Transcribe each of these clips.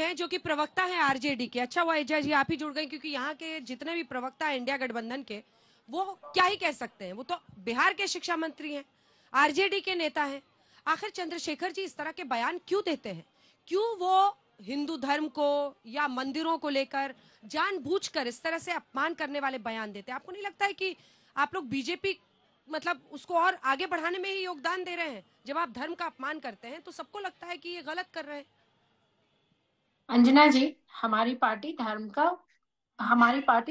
हैं जो कि प्रवक्ता हैं आरजेडी के। अच्छा हुआ एजा जी आप ही जुड़ गए, क्योंकि यहाँ के जितने भी प्रवक्ता हैं इंडिया गठबंधन के, वो क्या ही कह सकते हैं। वो तो बिहार के शिक्षा मंत्री हैं, आरजेडी के नेता हैं। आखिर चंद्रशेखर जी इस तरह के बयान क्यों देते हैं? क्यों वो हिंदू धर्म को या मंदिरों को लेकर जानबूझकर इस तरह से अपमान करने वाले बयान देते हैं? आपको नहीं लगता है कि आप लोग बीजेपी मतलब उसको और आगे बढ़ाने में ही योगदान दे रहे हैं? जब आप धर्म का अपमान करते हैं तो सबको लगता है कि ये गलत कर रहे हैं। अंजना जी, हमारी पार्टी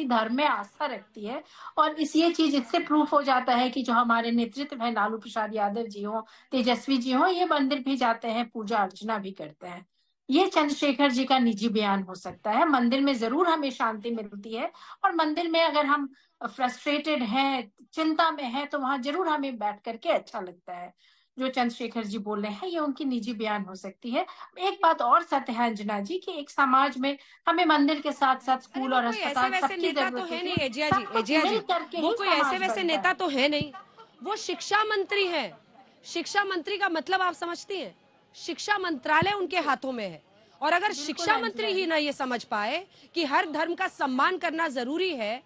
धर्म में आस्था रखती है। और ये चीज इससे प्रूफ हो जाता है कि जो हमारे नेतृत्व है, लालू प्रसाद यादव जी हो, तेजस्वी जी हो, ये मंदिर भी जाते हैं, पूजा अर्चना भी करते हैं। ये चंद्रशेखर जी का निजी बयान हो सकता है। मंदिर में जरूर हमें शांति मिलती है, और मंदिर में अगर हम फ्रस्ट्रेटेड हैं, चिंता में हैं, तो वहां जरूर हमें बैठ करके अच्छा लगता है। जो चंद्रशेखर जी बोल रहे हैं, ये उनकी निजी बयान हो सकती है। एक बात और सत्य है अंजना जी, कि एक समाज में हमें मंदिर के साथ साथ स्कूल और अस्पताल सबकी जरूरत तो है नहीं होती है। एजिया जी, सब कुछ मिल करके वो ही कोई समाज ऐसे वैसे बनता नेता है। तो है नहीं, वो शिक्षा मंत्री है। शिक्षा मंत्री का मतलब आप समझती हैं? शिक्षा मंत्रालय उनके हाथों में है। और अगर शिक्षा मंत्री ही ना ये समझ पाए कि हर धर्म का सम्मान करना जरूरी है,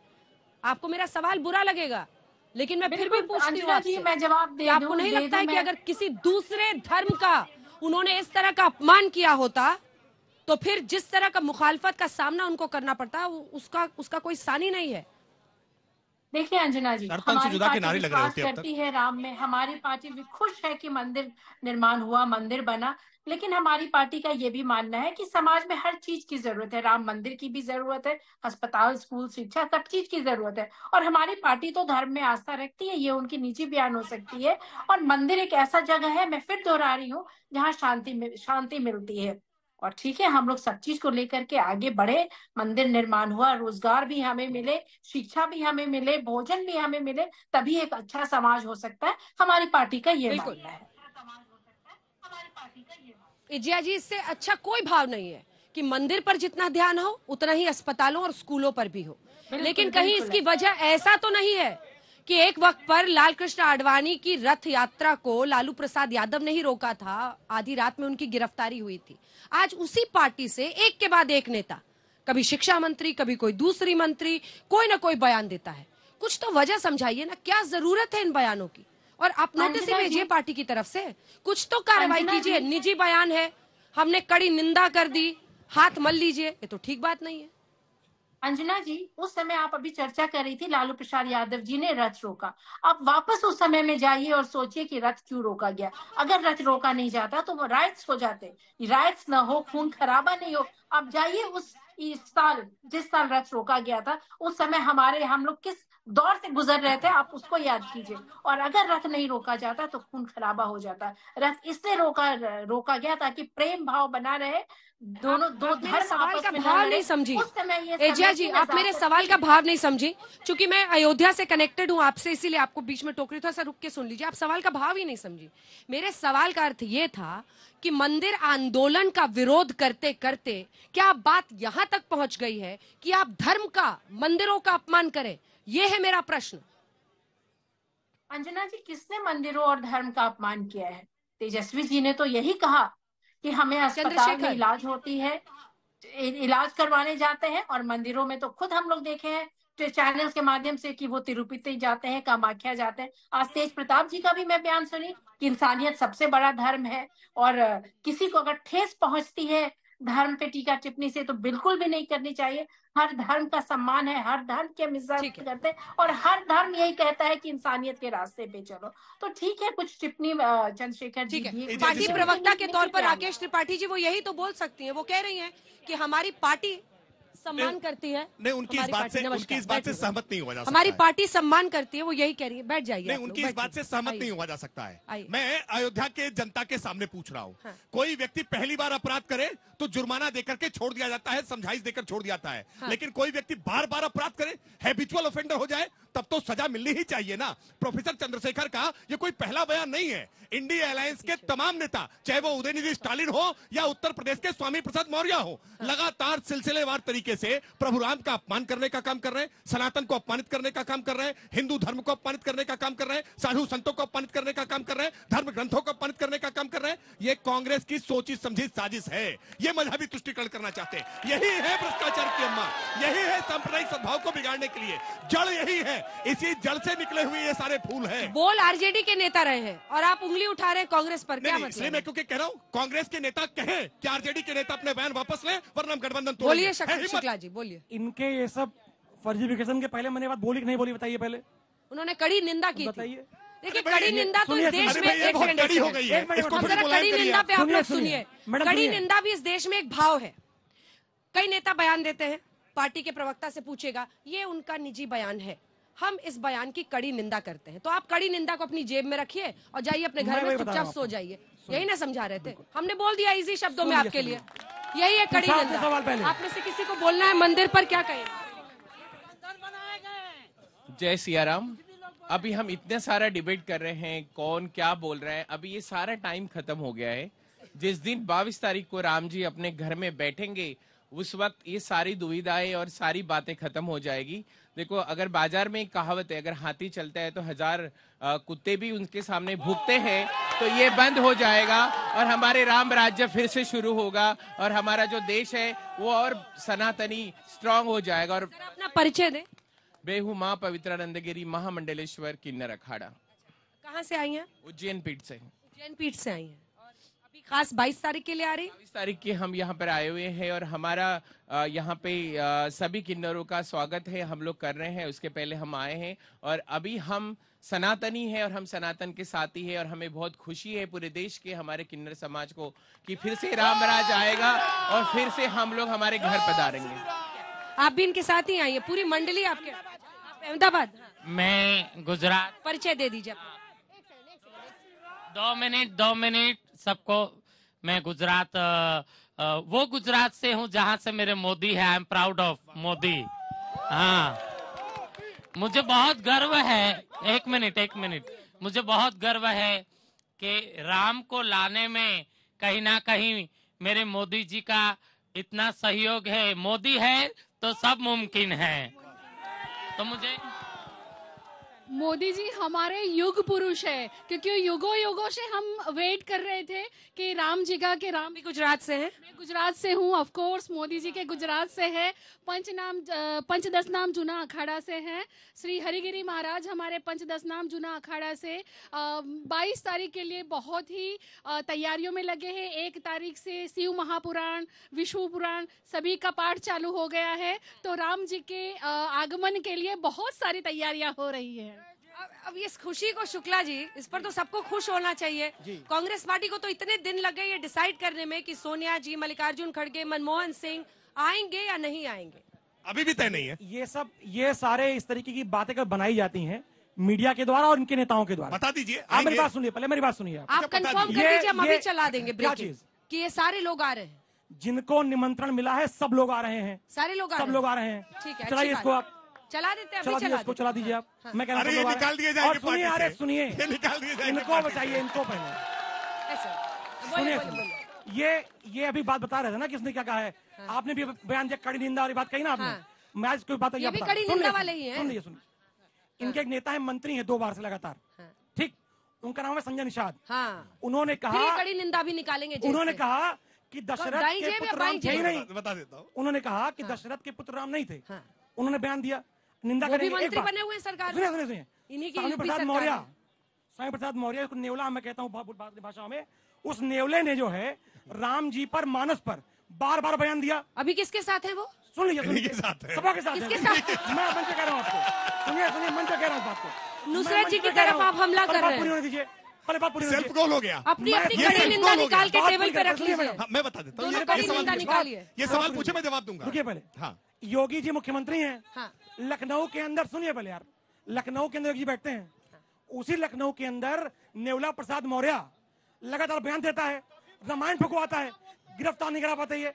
आपको मेरा सवाल बुरा लगेगा, लेकिन मैं फिर भी पूछती हूँ आपसे, मैं जवाब दे आपको नहीं लगता है कि अगर किसी दूसरे धर्म का उन्होंने इस तरह का अपमान किया होता तो फिर जिस तरह का मुखालफत का सामना उनको करना पड़ता उसका कोई सानी नहीं है? देखिए अंजना जी, हमारी पार्टी विश्वास करती है राम में। हमारी पार्टी भी खुश है कि मंदिर निर्माण हुआ, मंदिर बना। लेकिन हमारी पार्टी का ये भी मानना है कि समाज में हर चीज की जरूरत है। राम मंदिर की भी जरूरत है, अस्पताल, स्कूल, शिक्षा, सब चीज की जरूरत है। और हमारी पार्टी तो धर्म में आस्था रखती है, ये उनकी निजी बयान हो सकती है। और मंदिर एक ऐसा जगह है, मैं फिर दोहरा रही हूँ, जहाँ शांति मिलती है। और ठीक है, हम लोग सब चीज को लेकर के आगे बढ़े। मंदिर निर्माण हुआ, रोजगार भी हमें मिले, शिक्षा भी हमें मिले, भोजन भी हमें मिले, तभी एक अच्छा समाज हो सकता है। हमारी पार्टी का ये मानना है। इजिया जी, इससे अच्छा कोई भाव नहीं है कि मंदिर पर जितना ध्यान हो उतना ही अस्पतालों और स्कूलों पर भी हो। लेकिन कहीं इसकी वजह ऐसा तो नहीं है कि एक वक्त पर लाल कृष्ण आडवाणी की रथ यात्रा को लालू प्रसाद यादव ने ही रोका था, आधी रात में उनकी गिरफ्तारी हुई थी। आज उसी पार्टी से एक के बाद एक नेता, कभी शिक्षा मंत्री, कभी कोई दूसरी मंत्री, कोई ना कोई बयान देता है। कुछ तो वजह समझाइए ना, क्या जरूरत है इन बयानों की? और आप नोटिस ही भेजिए पार्टी की तरफ से, कुछ तो कार्रवाई कीजिए। निजी बयान है, हमने कड़ी निंदा कर दी, हाथ मल लीजिए, ये तो ठीक बात नहीं है। अंजना जी, उस समय आप अभी चर्चा कर रही थी, लालू प्रसाद यादव जी ने रथ रोका। आप वापस उस समय में जाइए और सोचिए कि रथ क्यों रोका गया। अगर रथ रोका नहीं जाता तो वो राइट्स हो जाते, राइट्स ना हो, खून खराबा नहीं हो। आप जाइए जिस साल रथ रोका गया था, उस समय हम लोग किस दौर से गुजर रहे थे, आप उसको याद कीजिए। और अगर रथ नहीं रोका जाता तो खून खराबा हो जाता। रथ इसलिए रोका गया ताकि प्रेम भाव बना रहे, दो धर्म सवाल का भाव नहीं समझी एजिया जी, आप मेरे सवाल का भाव नहीं समझी। चूंकि मैं अयोध्या से कनेक्टेड हूँ आपसे, इसीलिए आपको बीच में टोक रही, थोड़ा सा रुक के सुन लीजिए। आप सवाल का भाव ही नहीं समझी। मेरे सवाल का अर्थ ये था कि मंदिर आंदोलन का विरोध करते करते क्या आप बात यहां तक पहुंच गई है कि आप धर्म का, मंदिरों का अपमान करें? ये है मेरा प्रश्न। अंजना जी, किसने मंदिरों और धर्म का अपमान किया है? तेजस्वी जी ने तो यही कहा कि हमें अस्पताल में इलाज होती है, इलाज करवाने जाते हैं। और मंदिरों में तो खुद हम लोग देखे हैं चैनल्स के माध्यम से कि वो तिरुपति जाते हैं, कामाख्या जाते हैं। आज तेज प्रताप जी का भी मैं बयान सुनी कि इंसानियत सबसे बड़ा धर्म है। और किसी को अगर ठेस पहुंचती है धर्म पे टीका टिप्पणी से, तो बिल्कुल भी नहीं करनी चाहिए। हर धर्म का सम्मान है, हर धर्म की हम इज्जत करते हैं, और हर धर्म यही कहता है कि इंसानियत के रास्ते पे चलो। तो ठीक है, कुछ टिप्पणी चंद्रशेखर जी की पार्टी प्रवक्ता के तौर पर राकेश त्रिपाठी जी वो यही तो बोल सकती हैं। वो कह रही हैं कि हमारी पार्टी सम्मान करती है। नहीं, उनकी इस बात से सहमत नहीं हुआ जा सकता। हमारी पार्टी सम्मान करती है, वो यही कह रही है। बैठ जाइए। नहीं, उनकी इस बात से सहमत नहीं हुआ जा सकता है। मैं अयोध्या के जनता के सामने पूछ रहा हूँ। कोई व्यक्ति पहली बार अपराध करे तो जुर्माना देकर के छोड़ दिया जाता है, समझाइश देकर छोड़ दिया जाता है। लेकिन कोई व्यक्ति बार बार अपराध करे, हैबिचुअल ऑफेंडर हो जाए, तब तो सजा मिलनी ही चाहिए ना। प्रोफेसर चंद्रशेखर का ये कोई पहला बयान नहीं है। इंडिया अलायंस के तमाम नेता, चाहे वो उदयनिधि स्टालिन हो या उत्तर प्रदेश के स्वामी प्रसाद मौर्य हो, लगातार सिलसिलेवार तरीके से प्रभु राम का अपमान करने का काम कर रहे हैं, सनातन को अपमानित करने का काम कर रहे हैं, हिंदू धर्म को अपमानित करने का काम कर रहे हैं, साधु संतों को अपमानित करने का काम कर रहे हैं, धर्म ग्रंथों को अपमानित करने का काम कर रहे हैं। ये कांग्रेस की सोची समझी साजिश है। ये मजहबी तुष्टिकरण करना चाहते हैं। यही है भ्रष्टाचार की अम्मा, यही है सांप्रदायिक सद्भाव को बिगाड़ने के लिए जड़ यही है। इसी जड़ से निकले हुए ये सारे फूल हैं। बोल आरजेडी के नेता रहे हैं और आप उंगली उठा रहे हैं कांग्रेस पर, क्या मतलब? इसलिए मैं क्योंकि कह रहा हूँ कांग्रेस के नेता कहें कि आरजेडी के नेता अपने बयान वापस लें, वरना हम गठबंधन तोड़ेंगे। बोलिए शुक्ला जी, बोलिए। इनके ये सब फर्जीफिकेशन के पहले मैंने बात बोली कि नहीं बोली, बताइए पहले। उन्होंने कड़ी निंदा की थी। देखिए, कड़ी निंदा तो इस देश में कड़ी हो गई है। कड़ी निंदा पे आप लोग सुनिए। कड़ी निंदा भी इस देश में एक भाव है। कई नेता बयान देते हैं, पार्टी के प्रवक्ता से पूछेगा, ये उनका निजी बयान है, हम इस बयान की कड़ी निंदा करते हैं। तो आप कड़ी निंदा को अपनी जेब में रखिए और जाइए अपने घर में चुपचाप सो जाइए। यही ना समझा रहे थे? हमने बोल दिया इजी शब्दों में आपके लिए, यही है कड़ी निंदा। आप में से किसी को बोलना है मंदिर पर, क्या कहें? जय सिया राम। अभी हम इतने सारा डिबेट कर रहे हैं, कौन क्या बोल रहा है, अभी ये सारा टाइम खत्म हो गया है। जिस दिन 22 तारीख को राम जी अपने घर में बैठेंगे, उस वक्त ये सारी दुविधाएं और सारी बातें खत्म हो जाएगी। देखो, अगर बाजार में एक कहावत है, अगर हाथी चलता है तो 1000 कुत्ते भी उनके सामने भूखते हैं, तो ये बंद हो जाएगा और हमारे राम राज्य फिर से शुरू होगा और हमारा जो देश है वो और सनातनी स्ट्रांग हो जाएगा। और अपना परिचय दें। बेहू माँ पवित्रानंदगिरी महामंडलेश्वर किन्नर अखाड़ा। कहाँ से आई हैं? उज्जैन पीठ से। उज्जैन पीठ से आई हैं और अभी खास 22 तारीख के लिए आ रही? 22 तारीख के हम यहाँ पर आए हुए हैं और हमारा यहाँ पे सभी किन्नरों का स्वागत है, हम लोग कर रहे हैं। उसके पहले हम आए हैं और अभी हम सनातनी है और हम सनातन के साथी है और हमें बहुत खुशी है पूरे देश के हमारे किन्नर समाज को कि फिर से राम राज आएगा और फिर से हम लोग हमारे घर पधारेंगे। आप भी इनके साथ ही आई है? पूरी मंडली आपके? आप अहमदाबाद? मैं गुजरात। परिचय दे दीजिए। 2 मिनट सबको। मैं गुजरात, वो गुजरात से हूँ जहाँ से मेरे मोदी है। I am proud of Modi. हाँ, मुझे बहुत गर्व है। एक मिनट। मुझे बहुत गर्व है कि राम को लाने में कहीं ना कहीं मेरे मोदी जी का इतना सहयोग है। मोदी है तो सब मुमकिन है। तो मुझे मोदी जी हमारे युग पुरुष है, क्योंकि युगों से हम वेट कर रहे थे कि राम जी का, कि राम भी गुजरात से हैं? मैं गुजरात से हूँ, ऑफ कोर्स मोदी जी के गुजरात से है। पंचदश नाम जूना अखाड़ा से हैं। श्री हरिगिरी महाराज हमारे पंचदश नाम जूना अखाड़ा से 22 तारीख के लिए बहुत ही तैयारियों में लगे हैं। 1 तारीख से शिव महापुराण, विष्णु पुराण सभी का पाठ चालू हो गया है। तो राम जी के आगमन के लिए बहुत सारी तैयारियां हो रही है। अब इस खुशी को, शुक्ला जी, इस पर तो सबको खुश होना चाहिए। कांग्रेस पार्टी को तो इतने दिन लगे ये डिसाइड करने में कि सोनिया जी, मल्लिकार्जुन खड़गे, मनमोहन सिंह आएंगे या नहीं आएंगे। अभी भी तय नहीं है। ये सारे इस तरीके की बातें कर बनाई जाती हैं मीडिया के द्वारा और इनके नेताओं के द्वारा। बता दीजिए। आप मेरी बात सुनिए, पहले मेरी बात सुनिए। आप कंफर्म कर दीजिए, हम अभी चला देंगे ब्रेकिंग कि ये सारे लोग आ रहे हैं। जिनको निमंत्रण मिला है सब लोग आ रहे हैं। सारे लोग सब लोग आ रहे हैं। ठीक है, चलाइए इसको, आप चला देते हैं। इसको चला दीजिए आप। मैं कह रहा हूँ निकाल दिए जाएंगे। सुनिए, अरे सुनिए, निकाल दिए जाएंगे। इनको बचाइए, इनको पहले सुनिए। ये अभी बात बता रहे थे ना किसने क्या कहा है। आपने भी बयान दिया, कड़ी निंदा वाली बात कही ना आपने। मैं आज कोई बात ये भी कड़ी निंदा वाले ही हैं। सुनिए। इनके एक नेता है, मंत्री है 2 बार से लगातार, ठीक। उनका नाम है संजय निषाद। उन्होंने कहा, कड़ी निंदा भी निकालेंगे। उन्होंने कहा कि दशरथ के पुत्र राम थे ही नहीं। बता देता हूँ। उन्होंने कहा कि दशरथ के पुत्र राम नहीं थे। उन्होंने बयान दिया, निंदा करेंगे। मंत्री बने हुए सरकार। सुनिए, स्वामी प्रसाद मौर्य को नेवला मैं कहता हूँ भारतीय भाषा में, उस नेवले ने जो है राम जी पर, मानस पर बार बार बयान दिया। अभी किसके साथ है वो? सुन लीजिए, सबके साथ है। मैं मंच पे कह रहा हूँ आपको। सुनिए, मंच पे कह रहा हूँ बात को। नुसरत जी की तरफ आप हमला कर रहे हैं। पूरी होने दीजिए, पहले बात पूरी सेल्फ गोल हो गया। अपनी कड़ी निंदा निकाल के टेबल पे रख लीजिए। मैं बता देता हूँ। ये सवाल पूछे, मैं जवाब दूंगा। रुकिए पहले। हाँ, योगी जी मुख्यमंत्री हैं। लखनऊ के अंदर, सुनिए पहले यार, लखनऊ के अंदर योगी बैठते हैं। उसी लखनऊ के अंदर नेवला प्रसाद मौर्य लगातार बयान देता है, रामायण फुकवाता है, गिरफ्तार नहीं करा पाते। ये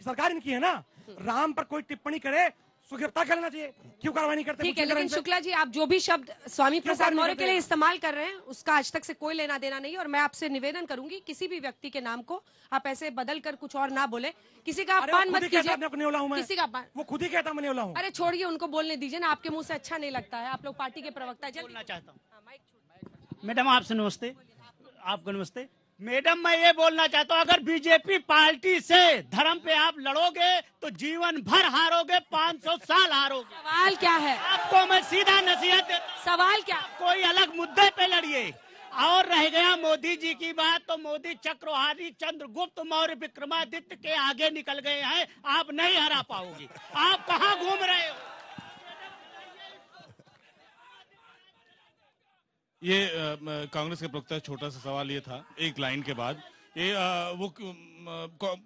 सरकार इनकी है ना। राम पर कोई टिप्पणी करे, गिरफ्तार कर लेना चाहिए, क्यों कार्रवाई नहीं करते? ठीक है, लेकिन शुक्ला जी आप जो भी शब्द स्वामी प्रसाद मौर्य के लिए इस्तेमाल कर रहे हैं उसका आज तक से कोई लेना देना नहीं, और मैं आपसे निवेदन करूंगी किसी भी व्यक्ति के नाम को आप ऐसे बदल कर कुछ और ना बोले, किसी का अपमान मत कीजिए। किसी का अपमान, वो खुद ही कहता मैं नेवला हूं। अरे छोड़िए, उनको बोलने दीजिए ना, आपके मुंह से अच्छा नहीं लगता है, आप लोग पार्टी के प्रवक्ता। बोलना चाहता हूँ मैडम, आपसे नमस्ते। आपको नमस्ते मैडम, मैं ये बोलना चाहता हूँ, अगर बीजेपी पार्टी से धर्म पे आप लड़ोगे तो जीवन भर हारोगे, 500 साल हारोगे। सवाल क्या है? आपको मैं सीधा नसीहत देता हूं, सवाल क्या? कोई अलग मुद्दे पे लड़िए। और रह गया मोदी जी की बात, तो मोदी चक्रवादी चंद्रगुप्त मौर्य विक्रमादित्य के आगे निकल गए हैं, आप नहीं हरा पाओगे। आप कहाँ घूम रहे हो? ये कांग्रेस के प्रवक्ता छोटा सा सवाल ये था एक लाइन के बाद, ये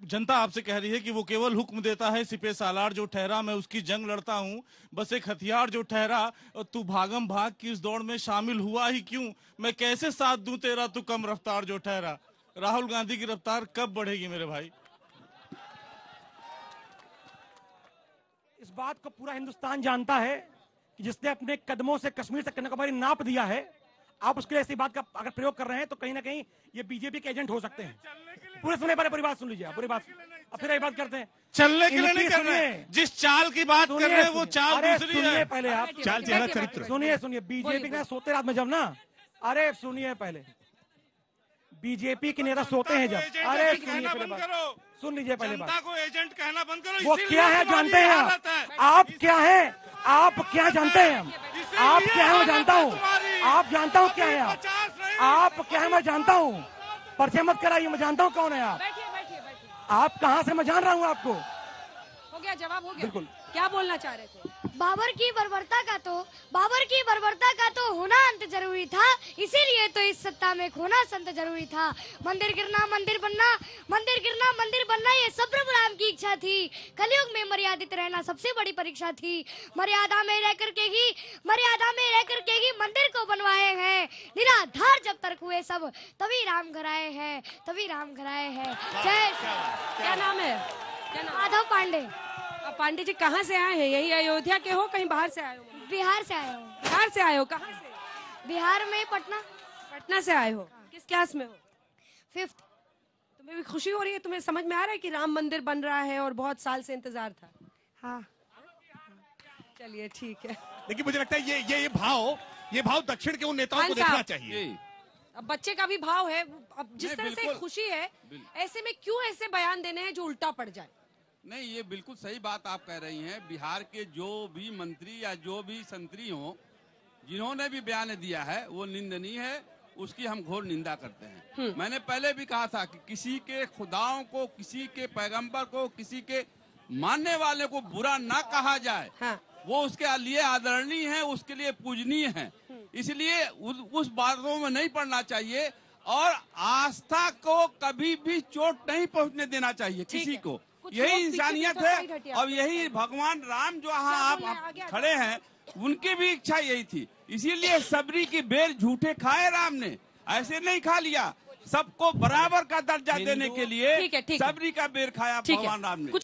जनता आपसे कह रही है कि वो केवल हुक्म देता है, सिपह सालार जो ठहरा मैं उसकी जंग लड़ता हूं, बस एक हथियार जो ठहरा तू भागम भाग की इस दौड़ में शामिल हुआ ही क्यों, मैं कैसे साथ दूं तेरा तू कम रफ्तार जो ठहरा। राहुल गांधी की रफ्तार कब बढ़ेगी मेरे भाई? इस बात को पूरा हिंदुस्तान जानता है कि जिसने अपने कदमों से कश्मीर से कन्याकुमारी नाप दिया है, आप उसके लिए ऐसी बात का अगर प्रयोग कर रहे हैं तो कहीं ना कहीं ये बीजेपी के एजेंट हो सकते हैं। पूरे सुने पूरी बात सुन लीजिए आप, पूरी बात। अब फिर एक बात करते हैं, चलने के लिए नहीं कर रहे हैं, जिस चाल की बात कर रहे हैं वो चाल दूसरी है। पहले आप चाल चेहरा चरित्र सुनिए बीजेपी के सोते रात में जब ना, अरे सुनिए पहले, बीजेपी के नेता सोते हैं जब, अरे सुनिए पहले बात, सुन लीजिए पहले बात। जनता को एजेंट कहना बंद करो। वो क्या है जानते हैं आप क्या है, आप क्या जानते हैं, आप क्या है मैं जानता हूँ, आप जानता हूँ क्या है आप क्या है मैं जानता हूँ, परिचय मत कराइए, मैं जानता हूँ कौन है आप। आप कहाँ से, मैं जान रहा हूँ आपको। हो गया, जवाब हो गया। बिल्कुल। क्या बोलना चाह रहे थे? बाबर की बर्बरता का तो होना अंत जरूरी था, इसीलिए तो इस सत्ता में खोना संत जरूरी था। मंदिर गिरना मंदिर बनना, मंदिर गिरना मंदिर बनना, ये सब प्रभु राम की इच्छा थी। कलयुग में मर्यादित रहना सबसे बड़ी परीक्षा थी। मर्यादा में रह करके ही मंदिर को बनवाए हैं। निराधार जब तक हुए सब, तभी राम घर आए हैं। जय। क्या नाम है? माधव पांडे। पांडे जी कहाँ से आए हैं? यही अयोध्या के हो, कहीं बाहर से आए हो? बिहार से आए हो। बिहार से आए हो? कहाँ से? बिहार में पटना से आए हो। किस क्लास में हो? 5th। तुम्हें भी खुशी हो रही है? तुम्हें समझ में आ रहा है कि राम मंदिर बन रहा है और बहुत साल से इंतजार था? हाँ। चलिए ठीक है। लेकिन मुझे लगता है ये भाव दक्षिण के उन नेताओं को देखना चाहिए। अब बच्चे का भी भाव है, अब जिस तरह से खुशी है, ऐसे में क्यों ऐसे बयान देने हैं जो उल्टा पड़ जाए? नहीं, ये बिल्कुल सही बात आप कह रही हैं। बिहार के जो भी मंत्री या जो भी संतरी हो, जिन्होंने भी बयान दिया है वो निंदनीय है, उसकी हम घोर निंदा करते हैं। मैंने पहले भी कहा था कि किसी के खुदाओं को, किसी के पैगंबर को, किसी के मानने वाले को बुरा ना कहा जाए। हाँ। वो उसके लिए आदरणीय है, उसके लिए पूजनीय है, इसलिए उस बातों में नहीं पड़ना चाहिए और आस्था को कभी भी चोट नहीं पहुंचने देना चाहिए किसी को। यही इंसानियत है और यही भगवान राम जो आप खड़े हैं उनकी भी इच्छा यही थी। इसीलिए सबरी की बेर झूठे खाए राम ने, ऐसे नहीं खा लिया, सबको बराबर का दर्जा देने के लिए सबरी का बेर खाया भगवान राम ने।